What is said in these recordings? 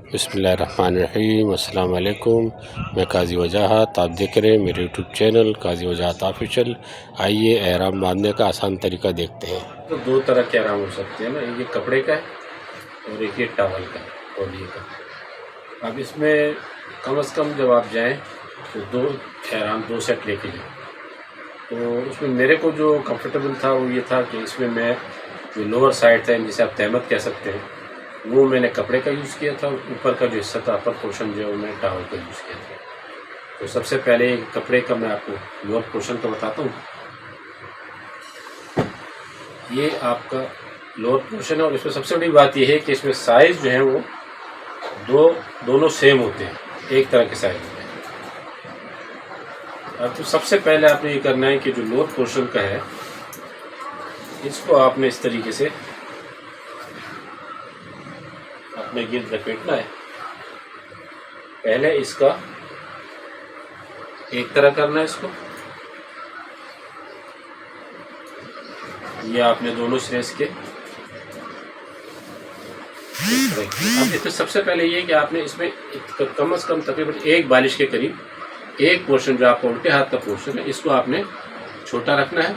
बिस्मिल्लाहिर्रहमानिर्रहीम। अस्सलाम वालेकुम। मैं काजी वजाहत, आप देख रहे हैं मेरे यूट्यूब चैनल काजी वजाहत ऑफिशियल। आइए एहराम बांधने का आसान तरीका देखते हैं। तो दो तरह के एहराम हो सकते हैं ना, एक ये कपड़े का है और एक ये टॉवल का तौलिए का। अब इसमें कम से कम जब आप जाएं तो दो एहराम दो सेट लेके जाएं। तो उसमें मेरे को जो कंफर्टेबल था वो ये था कि इसमें मैं जो लोअर साइड था, जिसे आप तहमत कह सकते हैं, वो मैंने कपड़े का यूज़ किया था। ऊपर का जो हिस्सा था, अपर पोर्शन जो है वो मैंने टॉवल का यूज़ किया था। तो सबसे पहले कपड़े का मैं आपको लोअर पोर्शन का बताता हूँ। ये आपका लोअर पोर्शन है और इसमें सबसे बड़ी बात यह है कि इसमें साइज़ जो है वो दोनों सेम होते हैं, एक तरह के साइज़ होते हैं। अब तो सबसे पहले आपने ये करना है कि जो लोअर पोर्शन का है इसको आपने इस तरीके से अपने गिर्द लपेटना है। पहले इसका एक तरह करना है इसको, ये आपने दोनों सिरे के। अब इसमें सबसे पहले ये कि आपने इसमें कम से कम तकरीबन एक बालिश के करीब एक पोर्शन जो आपका उल्टे हाथ का पोर्शन है इसको आपने छोटा रखना है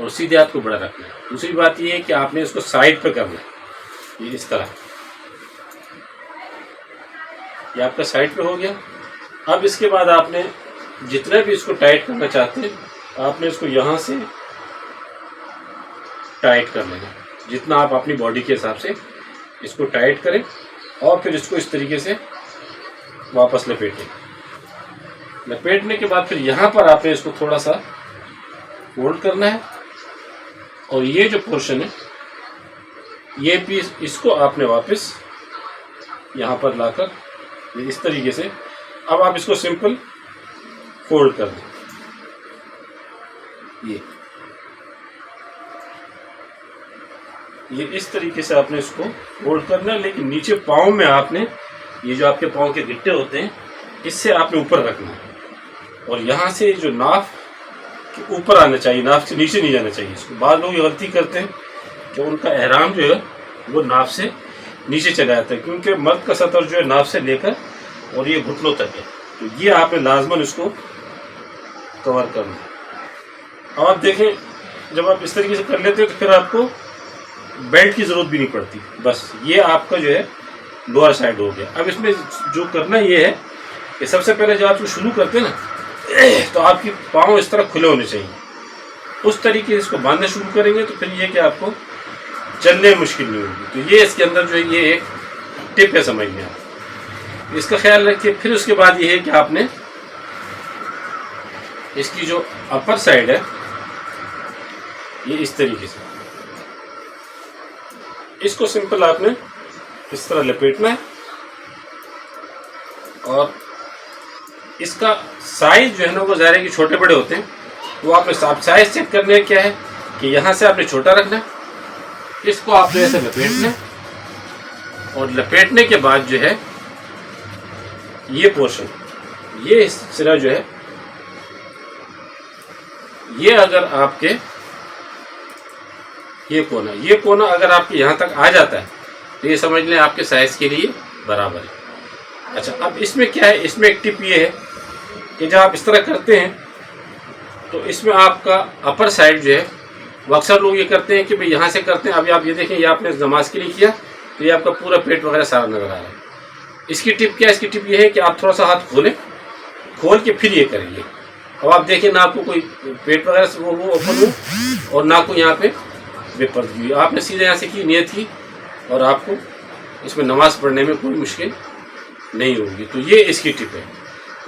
और सीधे हाथ को बड़ा रखना है। दूसरी बात ये है कि आपने इसको साइड पे करना है, ये इस तरह। ये आपका साइड पे हो गया। अब इसके बाद आपने जितना भी इसको टाइट करना चाहते हैं आपने इसको यहाँ से टाइट कर लेना, जितना आप अपनी बॉडी के हिसाब से इसको टाइट करें और फिर इसको इस तरीके से वापस लपेटें। लपेटने के बाद फिर यहाँ पर आपने इसको थोड़ा सा फोल्ड करना है और ये जो पोर्शन है ये पीस इसको आपने वापस यहाँ पर लाकर इस तरीके से, अब आप इसको सिंपल फोल्ड कर दें। ये इस तरीके से आपने इसको फोल्ड करना है, लेकिन नीचे पाँव में आपने ये जो आपके पाँव के गिट्टे होते हैं इससे आपने ऊपर रखना है और यहाँ से जो नाफ के ऊपर आना चाहिए, नाफ से नीचे नहीं जाना चाहिए। इसको बाद लोग ये गलती करते हैं कि उनका एहराम जो है वो नाफ से नीचे चला जाता है, क्योंकि मर्द का सतर जो है नाफ से लेकर और ये घुटनों तक है। तो ये आपने लाजमन इसको कवर करना है। अब आप देखें जब आप इस तरीके से कर लेते हैं तो फिर आपको बेल्ट की ज़रूरत भी नहीं पड़ती। बस ये आपका जो है लोअर साइड हो गया। अब इसमें जो करना ये है कि सबसे पहले जब आप शुरू करते हैं ना तो आपकी पाँव इस तरह खुले होने चाहिए। उस तरीके से इसको बांधना शुरू करेंगे तो फिर ये कि आपको चलने में मुश्किल नहीं होगी। तो ये इसके अंदर जो है ये एक टिप है, समझ में आप इसका ख्याल रखिए। फिर उसके बाद ये है कि आपने इसकी जो अपर साइड है ये इस तरीके से इसको सिंपल आपने इस तरह लपेटना है और इसका साइज जो है ना वो ज़ाहिर है कि छोटे बड़े होते हैं। वो आपने साइज चेक करने का क्या है कि यहाँ से आपने छोटा रखना है, इसको आपने ऐसे लपेटना है और लपेटने के बाद जो है ये पोर्शन, ये सिरा जो है ये अगर आपके ये कोना अगर आपके यहाँ तक आ जाता है तो ये समझ लें आपके साइज के लिए बराबर है। अच्छा, अब इसमें क्या है, इसमें एक टिप ये है कि जब आप इस तरह करते हैं तो इसमें आपका अपर साइड जो है वो अक्सर लोग ये करते हैं कि भाई यहाँ से करते हैं। अभी आप ये देखें, ये आपने नमाज के लिए किया तो ये आपका पूरा पेट वगैरह सारा नजर आ रहा है। इसकी टिप क्या है, इसकी टिप ये है कि आप थोड़ा सा हाथ खोल के फिर ये करेंगे। अब आप देखें ना आपको कोई पेट वगैरह से वो ओपन हो और ना कोई यहाँ पे बेपर्द हुई। आपने सीधे यहाँ से की नियत की और आपको इसमें नमाज पढ़ने में कोई मुश्किल नहीं होगी। तो ये इसकी टिप है।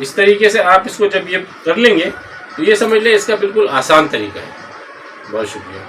इस तरीके से आप इसको जब ये कर लेंगे तो ये समझ लें इसका बिल्कुल आसान तरीका है। बहुत शुक्रिया।